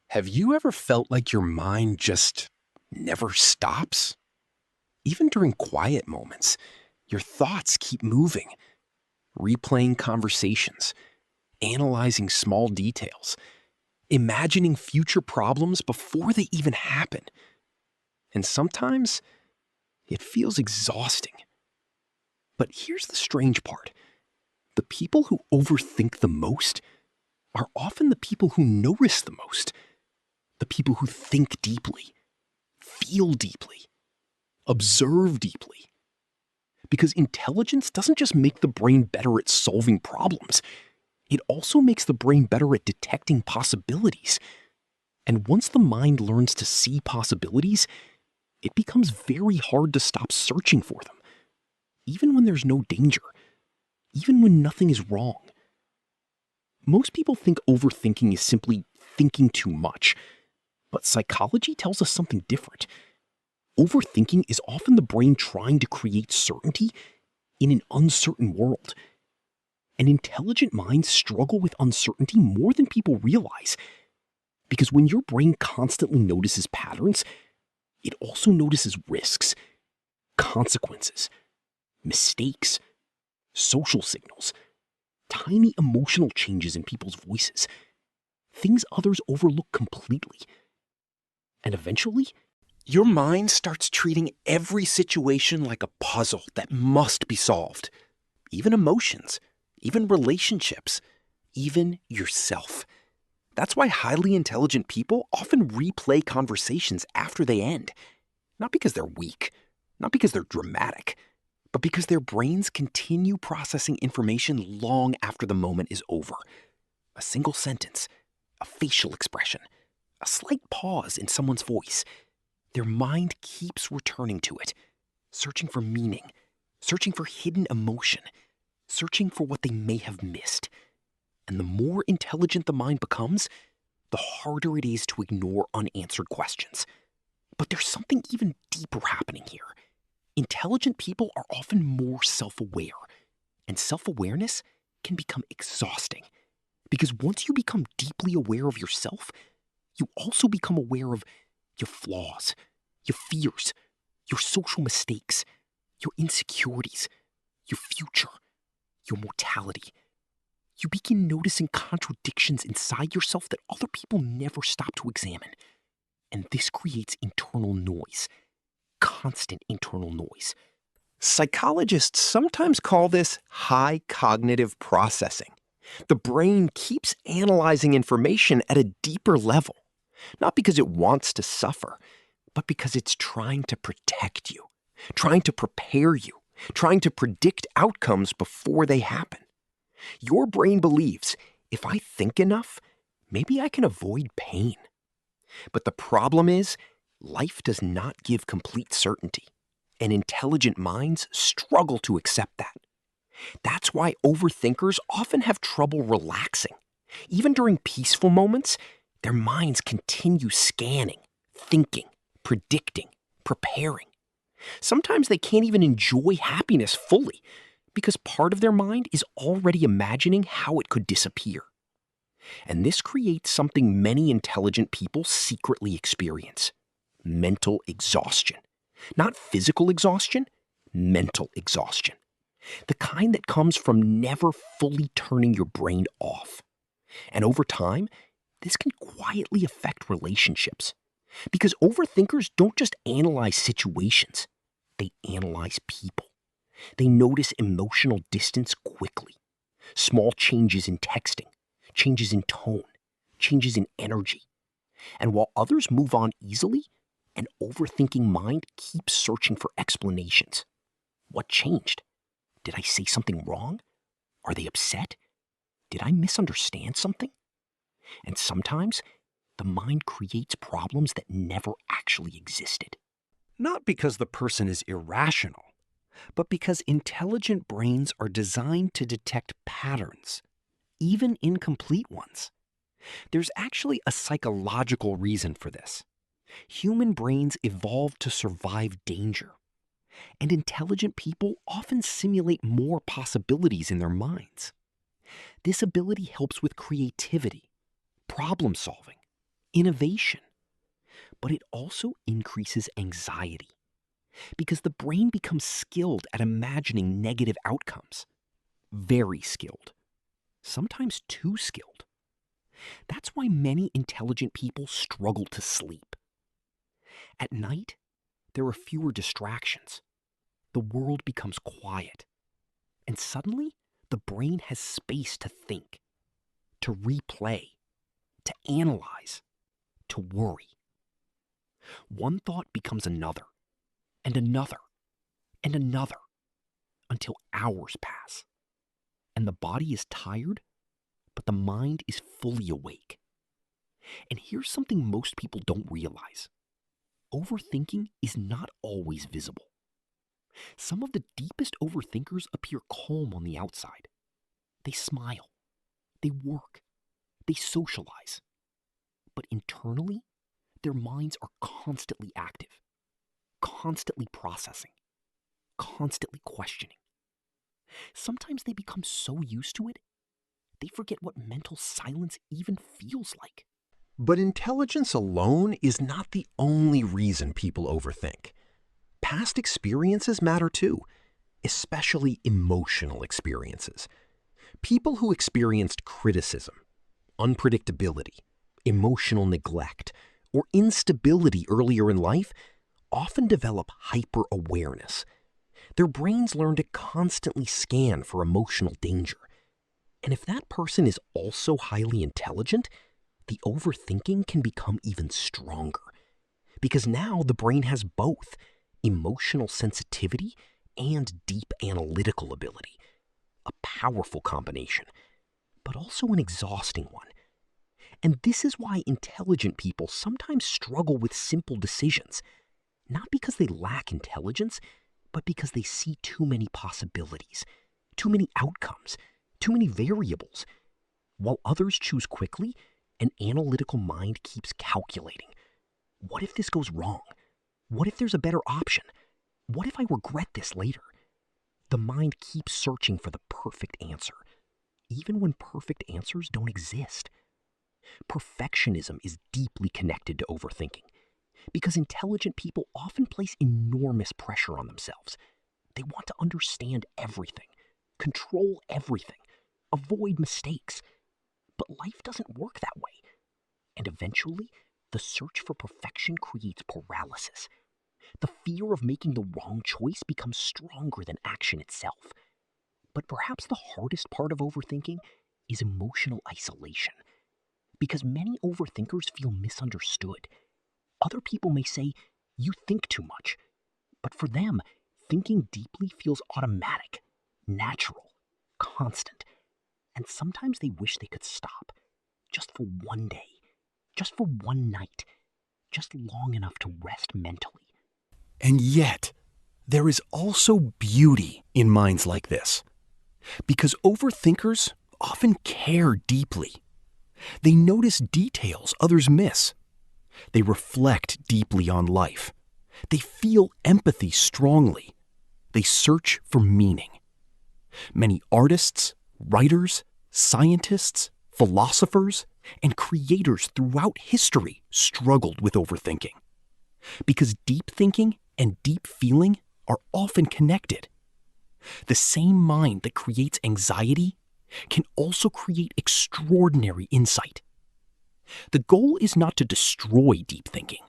Have you ever felt like your mind just never stops? Even during quiet moments, your thoughts keep moving, replaying conversations, analyzing small details, imagining future problems before they even happen. And sometimes it feels exhausting. But here's the strange part. The people who overthink the most are often the people who notice the most. The people who think deeply, feel deeply, observe deeply. Because intelligence doesn't just make the brain better at solving problems, it also makes the brain better at detecting possibilities. And once the mind learns to see possibilities, it becomes very hard to stop searching for them, even when there's no danger, even when nothing is wrong. Most people think overthinking is simply thinking too much, but psychology tells us something different. Overthinking is often the brain trying to create certainty in an uncertain world. And intelligent minds struggle with uncertainty more than people realize. Because when your brain constantly notices patterns, it also notices risks, consequences, mistakes, social signals, tiny emotional changes in people's voices, things others overlook completely. And eventually, your mind starts treating every situation like a puzzle that must be solved. Even emotions, even relationships, even yourself. That's why highly intelligent people often replay conversations after they end. Not because they're weak, not because they're dramatic, but because their brains continue processing information long after the moment is over. A single sentence, a facial expression, a slight pause in someone's voice. Their mind keeps returning to it, searching for meaning, searching for hidden emotion, searching for what they may have missed. And the more intelligent the mind becomes, the harder it is to ignore unanswered questions. But there's something even deeper happening here. Intelligent people are often more self-aware, and self-awareness can become exhausting. Because once you become deeply aware of yourself, you also become aware of your flaws, your fears, your social mistakes, your insecurities, your future, your mortality. You begin noticing contradictions inside yourself that other people never stop to examine. And this creates internal noise, constant internal noise. Psychologists sometimes call this high cognitive processing. The brain keeps analyzing information at a deeper level, not because it wants to suffer, but because it's trying to protect you, trying to prepare you, trying to predict outcomes before they happen. Your brain believes, if I think enough, maybe I can avoid pain. But the problem is, life does not give complete certainty, and intelligent minds struggle to accept that. That's why overthinkers often have trouble relaxing. Even during peaceful moments, their minds continue scanning, thinking, predicting, preparing. Sometimes they can't even enjoy happiness fully because part of their mind is already imagining how it could disappear. And this creates something many intelligent people secretly experience: mental exhaustion. Not physical exhaustion, mental exhaustion. The kind that comes from never fully turning your brain off. And over time, this can quietly affect relationships. Because overthinkers don't just analyze situations, they analyze people. They notice emotional distance quickly. Small changes in texting, changes in tone, changes in energy. And while others move on easily, an overthinking mind keeps searching for explanations. What changed? Did I say something wrong? Are they upset? Did I misunderstand something? And sometimes, the mind creates problems that never actually existed. Not because the person is irrational, but because intelligent brains are designed to detect patterns, even incomplete ones. There's actually a psychological reason for this. Human brains evolved to survive danger, and intelligent people often simulate more possibilities in their minds. This ability helps with creativity, problem solving, innovation. But it also increases anxiety because the brain becomes skilled at imagining negative outcomes. Very skilled. Sometimes too skilled. That's why many intelligent people struggle to sleep. At night, there are fewer distractions. The world becomes quiet. And suddenly, the brain has space to think, to replay, to analyze, to worry. One thought becomes another, and another, and another, until hours pass. And the body is tired, but the mind is fully awake. And here's something most people don't realize. Overthinking is not always visible. Some of the deepest overthinkers appear calm on the outside. They smile, they work, they socialize. But internally, their minds are constantly active, constantly processing, constantly questioning. Sometimes they become so used to it, they forget what mental silence even feels like. But intelligence alone is not the only reason people overthink. Past experiences matter too, especially emotional experiences. People who experienced criticism, unpredictability, emotional neglect, or instability earlier in life often develop hyper-awareness. Their brains learn to constantly scan for emotional danger. And if that person is also highly intelligent, the overthinking can become even stronger. Because now the brain has both emotional sensitivity and deep analytical ability. A powerful combination, but also an exhausting one. And this is why intelligent people sometimes struggle with simple decisions, not because they lack intelligence, but because they see too many possibilities, too many outcomes, too many variables. While others choose quickly, an analytical mind keeps calculating. What if this goes wrong? What if there's a better option? What if I regret this later? The mind keeps searching for the perfect answer, even when perfect answers don't exist. Perfectionism is deeply connected to overthinking because intelligent people often place enormous pressure on themselves. They want to understand everything, control everything, avoid mistakes. But life doesn't work that way. And eventually, the search for perfection creates paralysis. The fear of making the wrong choice becomes stronger than action itself. But perhaps the hardest part of overthinking is emotional isolation. Because many overthinkers feel misunderstood. Other people may say, "You think too much." But for them, thinking deeply feels automatic, natural, constant. And sometimes they wish they could stop, just for one day, just for one night, just long enough to rest mentally. And yet, there is also beauty in minds like this. Because overthinkers often care deeply. They notice details others miss. They reflect deeply on life. They feel empathy strongly. They search for meaning. Many artists, writers, scientists, philosophers, and creators throughout history struggled with overthinking. Because deep thinking and deep feeling are often connected. The same mind that creates anxiety can also create extraordinary insight. The goal is not to destroy deep thinking.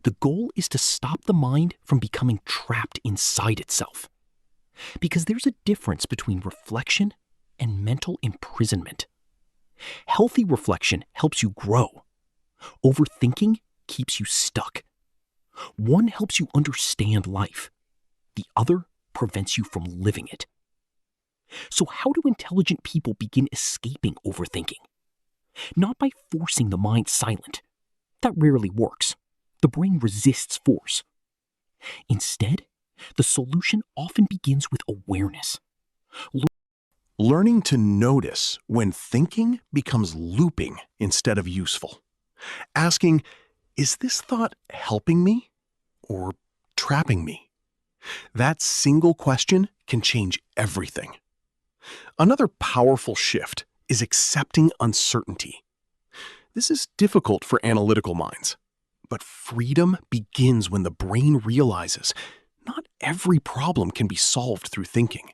The goal is to stop the mind from becoming trapped inside itself. Because there's a difference between reflection and mental imprisonment. Healthy reflection helps you grow. Overthinking keeps you stuck. One helps you understand life. The other prevents you from living it. So how do intelligent people begin escaping overthinking? Not by forcing the mind silent. That rarely works. The brain resists force. Instead, the solution often begins with awareness. Learning to notice when thinking becomes looping instead of useful. Asking, is this thought helping me or trapping me? That single question can change everything. Another powerful shift is accepting uncertainty. This is difficult for analytical minds, but freedom begins when the brain realizes not every problem can be solved through thinking.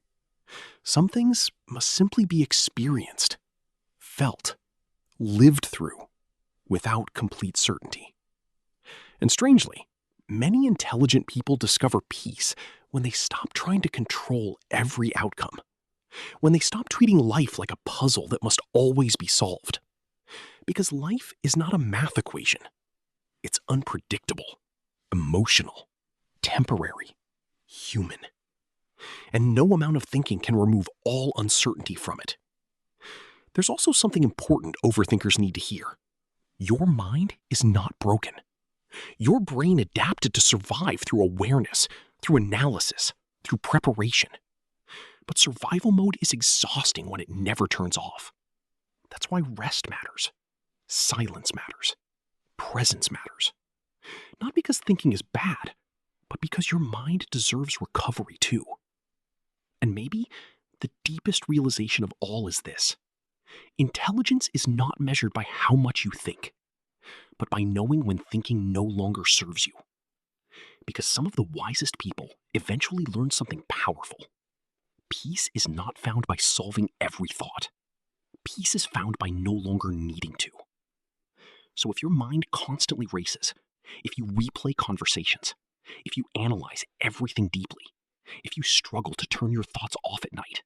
Some things must simply be experienced, felt, lived through, without complete certainty. And strangely, many intelligent people discover peace when they stop trying to control every outcome, when they stop treating life like a puzzle that must always be solved. Because life is not a math equation. It's unpredictable, emotional, temporary, human. And no amount of thinking can remove all uncertainty from it. There's also something important overthinkers need to hear. Your mind is not broken. Your brain adapted to survive through awareness, through analysis, through preparation. But survival mode is exhausting when it never turns off. That's why rest matters. Silence matters. Presence matters. Not because thinking is bad, but because your mind deserves recovery too. And maybe the deepest realization of all is this: intelligence is not measured by how much you think, but by knowing when thinking no longer serves you. Because some of the wisest people eventually learn something powerful. Peace is not found by solving every thought. Peace is found by no longer needing to. So if your mind constantly races, if you replay conversations, if you analyze everything deeply, if you struggle to turn your thoughts off at night,